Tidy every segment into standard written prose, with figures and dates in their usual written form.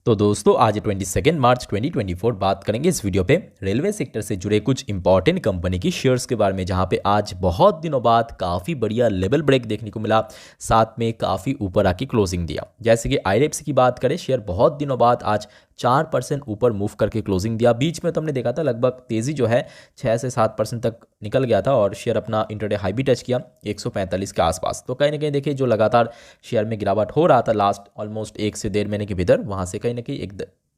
तो दोस्तों आज 22 मार्च 2024 बात करेंगे इस वीडियो पे रेलवे सेक्टर से जुड़े कुछ इंपॉर्टेंट कंपनी की शेयर्स के बारे में, जहां पे आज बहुत दिनों बाद काफ़ी बढ़िया लेवल ब्रेक देखने को मिला, साथ में काफ़ी ऊपर आके क्लोजिंग दिया। जैसे कि आईआरएफसी की बात करें, शेयर बहुत दिनों बाद आज 4% ऊपर मूव करके क्लोजिंग दिया। बीच में तो हमने देखा था लगभग तेज़ी जो है 6 से 7% तक निकल गया था और शेयर अपना इंटरडे हाई भी टच किया 145 के आसपास। तो कहीं ना कहीं देखिए जो लगातार शेयर में गिरावट हो रहा था लास्ट ऑलमोस्ट 1 से 1.5 महीने के भीतर, वहाँ से कहीं ना कहीं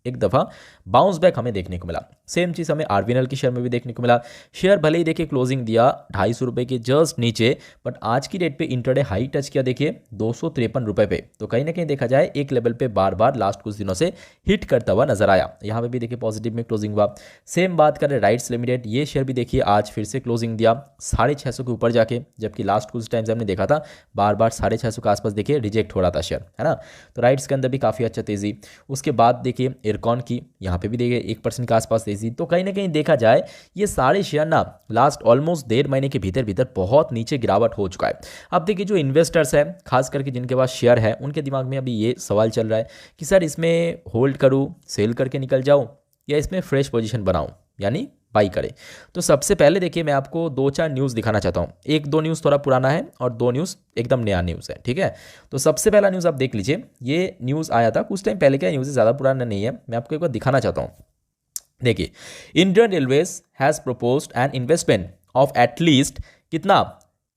एक दफ़ा बाउंस बैक हमें देखने को मिला। सेम चीज़ हमें आरबीएनएल के शेयर में भी देखने को मिला। शेयर भले ही देखिए क्लोजिंग दिया 250 रुपये के जस्ट नीचे, बट आज की डेट पे इंटरडे हाई टच किया देखिए 253 रुपये पे। तो कहीं ना कहीं देखा जाए एक लेवल पे बार बार लास्ट कुछ दिनों से हिट करता हुआ नजर आया। यहाँ पे भी देखिए पॉजिटिव में क्लोजिंग हुआ। सेम बात करें राइट्स लिमिटेड, ये शेयर भी देखिए आज फिर से क्लोजिंग दिया 650 के ऊपर जाके, जबकि लास्ट कुछ टाइम से हमने देखा था बार बार 650 के आसपास देखिए रिजेक्ट हो रहा था शेयर, है ना। तो राइट्स के अंदर भी काफ़ी अच्छा तेजी। उसके बाद देखिए एयरकॉन की, यहाँ पे भी देखिए 1% के आसपास तेजी। तो कहीं ना कहीं देखा जाए ये सारे शेयर ना लास्ट ऑलमोस्ट 1.5 महीने के भीतर भीतर बहुत नीचे गिरावट हो चुका है। अब देखिए जो इन्वेस्टर्स हैं, खास करके जिनके पास शेयर है, उनके दिमाग में अभी ये सवाल चल रहा है कि सर इसमें होल्ड करूँ, सेल करके निकल जाऊँ, या इसमें फ्रेश पोजीशन बनाऊँ यानी बाई करें। तो सबसे पहले देखिए मैं आपको 2-4 न्यूज़ दिखाना चाहता हूँ। 1-2 न्यूज़ थोड़ा पुराना है और 2 न्यूज़ एकदम नया न्यूज़ है, ठीक है। तो सबसे पहला न्यूज़ आप देख लीजिए, ये न्यूज़ आया था कुछ टाइम पहले का न्यूज़ है, ज़्यादा पुराना नहीं है। मैं आपको एक बार दिखाना चाहता हूँ। देखिए, Indian railways has proposed an investment of at least कितना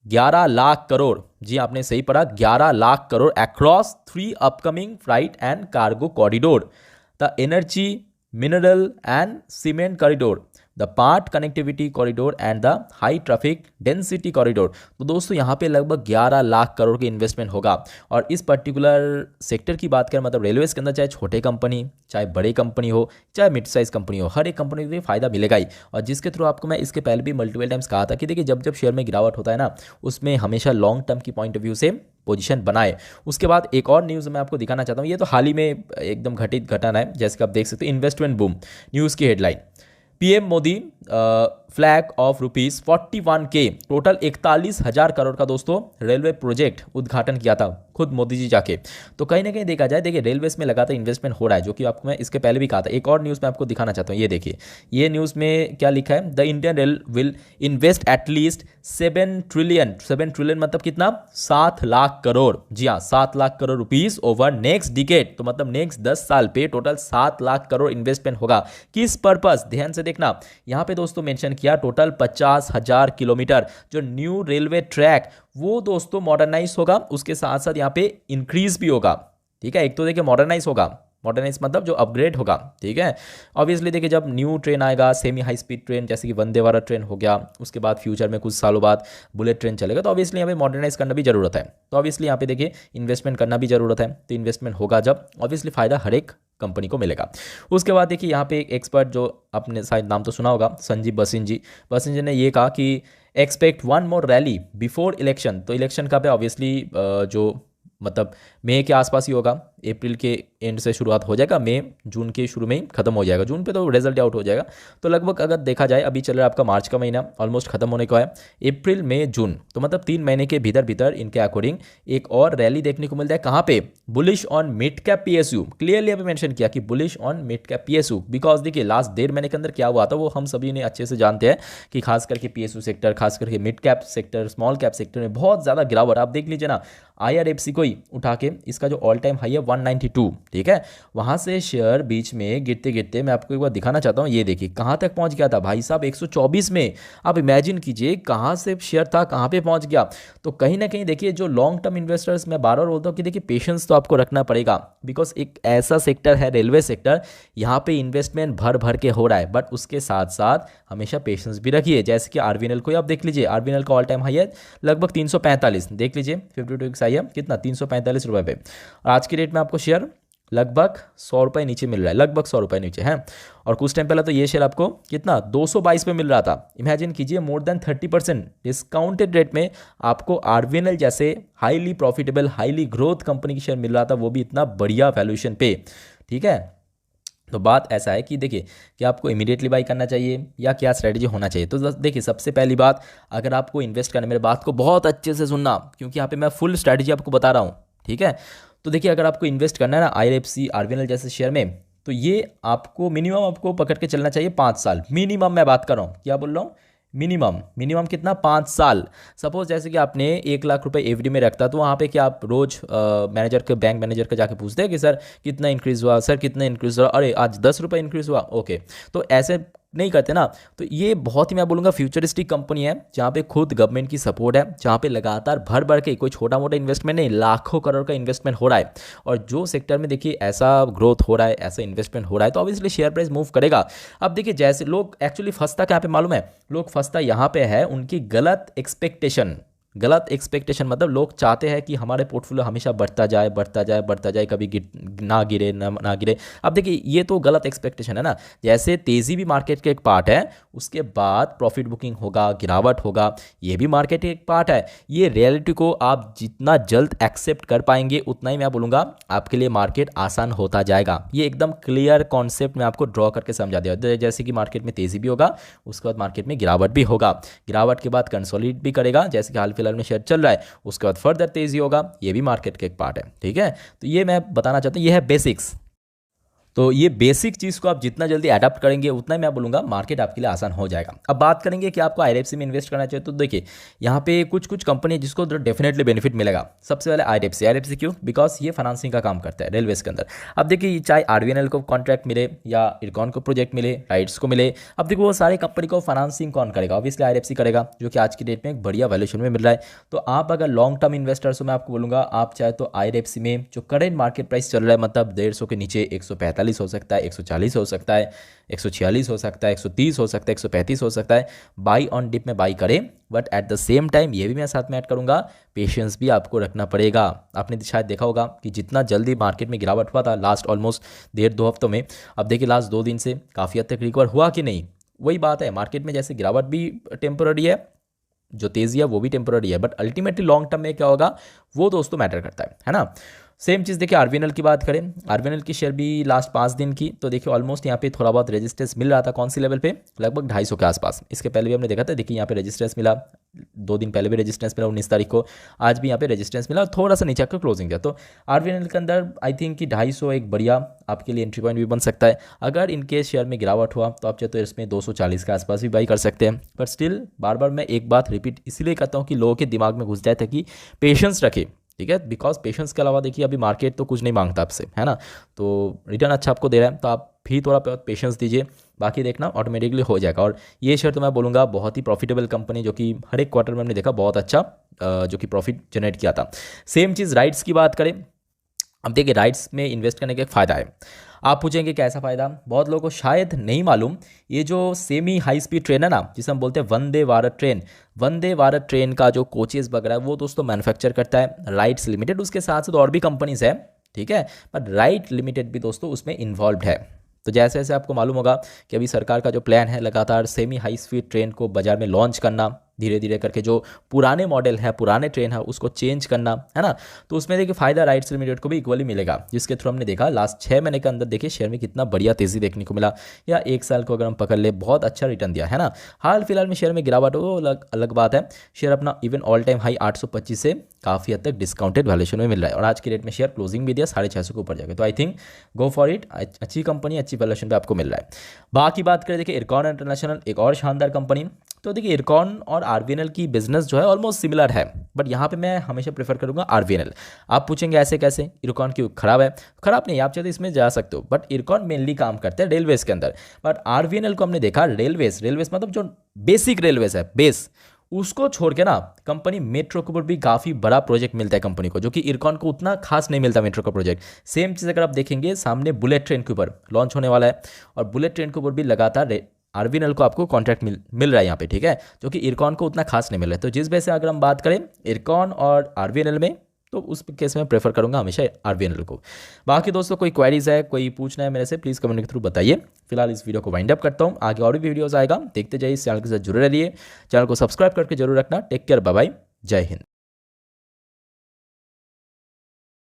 11 लाख करोड़, जी आपने सही पढ़ा, 11 lakh crore across 3 upcoming freight and cargo corridor, the energy mineral and cement corridor, the part connectivity corridor and the high traffic density corridor। तो दोस्तों यहाँ पे लगभग 11 लाख करोड़ की इन्वेस्टमेंट होगा। और इस पर्टिकुलर सेक्टर की बात करें, मतलब रेलवेज के अंदर चाहे छोटे कंपनी, चाहे बड़ी कंपनी हो, चाहे मिड साइज कंपनी हो, हर एक कंपनी को फायदा मिलेगा ही। और जिसके थ्रू आपको मैं इसके पहले भी मल्टीपल टाइम्स कहा था कि देखिए जब जब शेयर में गिरावट होता है ना, उसमें हमेशा लॉन्ग टर्म की पॉइंट ऑफ व्यू से पोजीशन बनाए। उसके बाद एक और न्यूज़ मैं आपको दिखाना चाहता हूँ, ये तो हाल ही में एकदम घटित घटना है, जैसे कि आप देख सकते हैं इन्वेस्टमेंट बूम न्यूज़ की headline, PM Modi flag of ₹41 के टोटल 41,000 करोड़ का दोस्तों रेलवे प्रोजेक्ट उद्घाटन किया था खुद मोदी जी जाके। तो कहीं ना कहीं देखा जाए देखिए रेलवेज में लगातार इन्वेस्टमेंट हो रहा है, जो कि आपको मैं इसके पहले भी कहा था। एक और न्यूज़ मैं आपको दिखाना चाहता हूँ, ये देखिए, ये न्यूज़ में क्या लिखा है, the Indian rail will invest at least 7 trillion मतलब कितना 7 लाख करोड़, जी हाँ 7 lakh crore rupees over next decade. तो मतलब नेक्स्ट 10 साल पे टोटल 7 लाख करोड़ इन्वेस्टमेंट होगा। किस पर्पस, ध्यान से देखना, यहाँ पे दोस्तों मेंशन किया टोटल 50,000 किलोमीटर जो न्यू रेलवे ट्रैक वो दोस्तों मॉडर्नाइज होगा, उसके साथ साथ यहाँ पे इंक्रीज भी होगा, ठीक है। एक तो देखिए मॉडर्नाइज होगा, मॉडर्नाइज मतलब जो अपग्रेड होगा, ठीक है। ऑब्वियसली देखिए जब न्यू ट्रेन आएगा, सेमी हाई स्पीड ट्रेन जैसे कि वंदे भारत ट्रेन हो गया, उसके बाद फ्यूचर में कुछ सालों बाद बुलेट ट्रेन चलेगा, तो ऑब्वियसली यहाँ पे मॉडर्नाइज करना भी जरूरत है। तो ऑब्वियसली यहाँ पे देखिए इन्वेस्टमेंट करना भी जरूरत है। तो इन्वेस्टमेंट होगा जब ऑब्वियसली फायदा हर एक कंपनी को मिलेगा। उसके बाद देखिए यहाँ पे एक एक्सपर्ट जो आपने शायद नाम तो सुना होगा, संजीव बसिन जी ने ये कहा कि एक्सपेक्ट 1 मोर रैली बिफोर इलेक्शन। तो इलेक्शन का पे ऑब्वियसली जो मतलब मई के आसपास ही होगा, अप्रैल के एंड से शुरुआत हो जाएगा, मई जून के शुरू में ही खत्म हो जाएगा, जून पे तो रिजल्ट आउट हो जाएगा। तो लगभग अगर देखा जाए अभी चल रहा है आपका मार्च का महीना ऑलमोस्ट खत्म होने को है, अप्रैल मई जून, तो मतलब 3 महीने के भीतर भीतर इनके अकॉर्डिंग एक और रैली देखने को मिलता है। कहाँ पे, bullish on mid cap PSU, clearly अभी मेंशन किया कि bullish on mid cap PSU, because देखिए लास्ट 1.5 महीने के अंदर क्या हुआ था वो हम सभी ने अच्छे से जानते हैं कि खास करके पीएसयू सेक्टर, खास करके mid cap sector, small cap sector में बहुत ज़्यादा गिरावट। आप देख लीजिए ना, आईआरएफसी को ही उठा के इसका जो ऑल टाइम हाई है 192, ठीक है, वहां से शेयर बीच में गिरते गिरते मैं आपको एक बार दिखाना चाहता हूं, ये देखिए कहां तक पहुंच गया था भाई साहब 124 में। आप इमेजिन कीजिए कहां से शेयर था कहां पे पहुंच गया। तो कहीं ना कहीं देखिए जो लॉन्ग टर्म इन्वेस्टर्स, मैं बार बार बोलता हूं कि देखिए पेशेंस तो आपको रखना पड़ेगा, बिकॉज एक ऐसा सेक्टर है रेलवे सेक्टर, यहाँ पे इन्वेस्टमेंट भर भर के हो रहा है, बट उसके साथ साथ हमेशा पेशेंस भी रखिए। जैसे कि आरबीएनएल को आप देख लीजिए, आरबीएनएल का ऑल टाइम हाई है लगभग 345, देख लीजिए 52 आई है कितना 345 रुपये पे, और आज की डेट में आपको शेयर लगभग 100 रुपये नीचे मिल रहा है, लगभग 100 रुपये नीचे है। और कुछ टाइम पहले तो ये शेयर आपको कितना 222 पे मिल रहा था। इमेजिन कीजिए मोर देन 30% डिस्काउंटेड रेट में आपको आरबीएनएल जैसे highly profitable, highly growth company की शेयर मिल रहा था, वो भी इतना बढ़िया वैल्यूएशन पे, ठीक है। तो बात ऐसा है कि देखिए कि आपको इमीडिएटली बाई करना चाहिए या क्या स्ट्रेटजी होना चाहिए। तो देखिए सबसे पहली बात, अगर आपको इन्वेस्ट करना, मेरे बात को बहुत अच्छे से सुनना, क्योंकि यहाँ पे मैं फुल स्ट्रेटजी आपको बता रहा हूँ, ठीक है। तो देखिए अगर आपको इन्वेस्ट करना है ना IRFC RVNL जैसे शेयर में, तो ये आपको मिनिमम आपको पकड़ के चलना चाहिए 5 साल मिनिमम। मैं बात कर रहा हूँ, क्या बोल रहा हूँ, मिनिमम। मिनिमम कितना, 5 साल। सपोज जैसे कि आपने 1 लाख रुपए एफडी में रखता, तो वहाँ पे क्या आप रोज मैनेजर के, बैंक मैनेजर का जाके पूछते हैं कि सर कितना इंक्रीज़ हुआ, सर कितना इंक्रीज़ हुआ, अरे आज 10 रुपये इंक्रीज़ हुआ, ओके। तो ऐसे नहीं करते ना। तो ये बहुत ही, मैं बोलूँगा, फ्यूचरिस्टिक कंपनी है जहाँ पे खुद गवर्नमेंट की सपोर्ट है, जहाँ पे लगातार भर भर के, कोई छोटा मोटा इन्वेस्टमेंट नहीं, लाखों करोड़ का इन्वेस्टमेंट हो रहा है। और जो सेक्टर में देखिए ऐसा ग्रोथ हो रहा है, ऐसा इन्वेस्टमेंट हो रहा है, तो ऑब्वियसली शेयर प्राइस मूव करेगा। अब देखिए जैसे लोग एक्चुअली फंसता कहाँ पे मालूम है, लोग फंसता यहाँ पे है उनकी गलत एक्सपेक्टेशन। गलत एक्सपेक्टेशन मतलब लोग चाहते हैं कि हमारे पोर्टफोलियो हमेशा बढ़ता जाए, बढ़ता जाए, बढ़ता जाए, कभी ना गिरे, ना गिरे। अब देखिए ये तो गलत एक्सपेक्टेशन है ना। जैसे तेज़ी भी मार्केट का एक पार्ट है, उसके बाद प्रॉफिट बुकिंग होगा, गिरावट होगा, ये भी मार्केट का एक पार्ट है। ये रियलिटी को आप जितना जल्द एक्सेप्ट कर पाएंगे, उतना ही मैं बोलूँगा आपके लिए मार्केट आसान होता जाएगा। ये एकदम क्लियर कॉन्सेप्ट मैं आपको ड्रॉ करके समझा दिया। जैसे कि मार्केट में तेज़ी भी होगा, उसके बाद मार्केट में गिरावट भी होगा, गिरावट के बाद कंसोलिडेट भी करेगा, जैसे कि हाल फिलहाल में शेयर चल रहा है, उसके बाद फर्दर तेजी होगा, ये भी मार्केट का एक पार्ट है, ठीक है। तो ये मैं बताना चाहता हूँ, ये है बेसिक्स। तो ये बेसिक चीज़ को आप जितना जल्दी अडॉप्ट करेंगे, उतना ही मैं बोलूँगा मार्केट आपके लिए आसान हो जाएगा। अब बात करेंगे कि आपको IRFC में इन्वेस्ट करना चाहिए, तो देखिए यहाँ पे कुछ कुछ कंपनी है जिसको डेफिनेटली बेनिफिट मिलेगा। सबसे पहले IRFC क्यों, बिकॉज ये फाइनेंसिंग का काम करता है रेलवेज के अंदर। अब देखिए चाहे RVNL को कॉन्ट्रैक्ट मिले या इरकॉन को प्रोजेक्ट मिले, राइट्स को मिले, अब देखो वो सारे कंपनी को फाइनेंसिंग कौन करेगा, ऑब्वियसली IRFC करेगा, जो कि आज की डेट में एक बढ़िया वैल्यूएशन में मिल रहा है। तो आप अगर लॉन्ग टर्म इन्वेस्टर्स हो, मैं आपको बोलूँगा आप चाहे तो IRFC में जो करेंट मार्केट प्राइस चल रहा है, मतलब 150 के नीचे 145 हो सकता है, 140 हो सकता है, 146 हो सकता है, 130 हो सकता है, 135 हो सकता है, बाई ऑन डिप में बाई करें। But at the same time ये भी मैं साथ में ऐड करूंगा, पेशेंस भी आपको रखना पड़ेगा। आपने शायद देखा होगा कि जितना जल्दी मार्केट में गिरावट हुआ था लास्ट ऑलमोस्ट 1.5-2 हफ्तों में, अब देखिए लास्ट 2 दिन से काफ़ी हद तक रिकवर हुआ कि नहीं। वही बात है, मार्केट में जैसे गिरावट भी टेम्पोररी है, जो तेज़ी है वो भी टेम्पोररी है, बट अल्टीमेटली लॉन्ग टर्म में क्या होगा वो दोस्तों मैटर करता है ना। सेम चीज़ देखिए RVNL की बात करें, RVNL की शेयर भी लास्ट 5 दिन की, तो देखिए ऑलमोस्ट यहाँ पे थोड़ा बहुत रेजिस्टेंस मिल रहा था, कौन सी लेवल पे, लगभग 250 के आसपास। इसके पहले भी हमने देखा था, देखिए यहाँ पे रेजिस्टेंस मिला, 2 दिन पहले भी रेजिस्टेंस मिला 19 तारीख को, आज भी यहाँ पे रेजिस्टेंस मिला, थोड़ा सा नीचे आकर क्लोजिंग दिया। तो RVNL के अंदर आई थिंक कि 250 एक बढ़िया आपके लिए एंट्री पॉइंट भी बन सकता है। अगर इनकेस शेयर में गिरावट हुआ तो आप चाहे तो इसमें 240 के आसपास भी बाई कर सकते हैं। पर स्टिल बार बार मैं एक बात रिपीट इसीलिए करता हूँ कि लोगों के दिमाग में घुस जाए ताकि पेशेंस रखे, ठीक है। बिकॉज पेशेंस के अलावा देखिए अभी मार्केट तो कुछ नहीं मांगता आपसे, है ना। तो रिटर्न अच्छा आपको दे रहा है, तो आप भी थोड़ा पेशेंस दीजिए, बाकी देखना ऑटोमेटिकली हो जाएगा। और ये शेयर तो मैं बोलूँगा बहुत ही प्रॉफिटेबल कंपनी, जो कि हर एक क्वार्टर में हमने देखा बहुत अच्छा जो कि प्रॉफिट जनरेट किया था। सेम चीज़ राइट्स की बात करें, अब देखिए राइट्स में इन्वेस्ट करने का एक फ़ायदा है। आप पूछेंगे कैसा फ़ायदा, बहुत लोगों को शायद नहीं मालूम, ये जो सेमी हाई स्पीड ट्रेन है ना, जिसे हम बोलते हैं वंदे भारत ट्रेन, वंदे भारत ट्रेन का जो कोचेस वगैरह है वो दोस्तों मैन्युफैक्चर करता है राइट्स लिमिटेड। उसके साथ साथ और भी कंपनीज है, ठीक है, बट राइट लिमिटेड भी दोस्तों उसमें इन्वॉल्व है। तो जैसे जैसे आपको मालूम होगा कि अभी सरकार का जो प्लान है लगातार सेमी हाई स्पीड ट्रेन को बाजार में लॉन्च करना, धीरे धीरे करके जो पुराने मॉडल है, पुराने ट्रेन है, उसको चेंज करना, है ना। तो उसमें देखिए फ़ायदा राइट्स लिमिटेड को भी इक्वली मिलेगा, जिसके थ्रू हमने देखा लास्ट 6 महीने के अंदर देखिए शेयर में कितना बढ़िया तेज़ी देखने को मिला, या 1 साल को अगर हम पकड़ ले बहुत अच्छा रिटर्न दिया, है ना। हाल फिलहाल में शेयर में गिरावट हो अलग बात है, शेयर अपना इवन ऑल टाइम हाई 825 से काफ़ी हद तक डिस्काउंटेड वैल्यूएशन में मिल रहा है, और आज के रेट में शेयर क्लोजिंग भी दिया 650 के ऊपर जाकर। तो I think go for it, अच्छी कंपनी, अच्छी वैल्यूएशन पे आपको मिल रहा है। बाकी बात करें देखिए इरकॉन इंटरनेशनल, एक और शानदार कंपनी। तो देखिए इरकॉन और RVNL की बिजनेस जो है ऑलमोस्ट सिमिलर है, बट यहाँ पे मैं हमेशा प्रेफर करूँगा RVNL। आप पूछेंगे ऐसे कैसे, इरकॉन क्यों खराब है, खराब नहीं, आप चाहते इसमें जा सकते हो, बट इरकॉन मेनली काम करते हैं रेलवेज के अंदर। बट RVNL को हमने देखा रेलवेज मतलब जो बेसिक रेलवेज है, बेस, उसको छोड़ के ना कंपनी मेट्रो के ऊपर भी काफ़ी बड़ा प्रोजेक्ट मिलता है कंपनी को, जो कि इरकॉन को उतना खास नहीं मिलता मेट्रो का प्रोजेक्ट। सेम चीज़ अगर आप देखेंगे सामने बुलेट ट्रेन के ऊपर लॉन्च होने वाला है, और बुलेट ट्रेन के ऊपर भी लगातार RVNL को आपको कॉन्ट्रैक्ट मिल रहा है यहाँ पे, ठीक है, जो कि इरकॉन को उतना खास नहीं मिल रहा है। तो जिस वजह से अगर हम बात करें इरकॉन और RVNL में, तो उस केस में प्रेफर करूंगा हमेशा RVNL को। बाकी दोस्तों कोई क्वेरीज है, कोई पूछना है मेरे से, प्लीज़ कमेंट के थ्रू बताइए। फिलहाल इस वीडियो को वाइंड अप करता हूँ, आगे और भी वीडियोज़ आएगा, देखते जाइए, इस चैनल के साथ जुड़े रहिए, चैनल को सब्सक्राइब करके जरूर रखना। टेक केयर, बाय बाय, जय हिंद।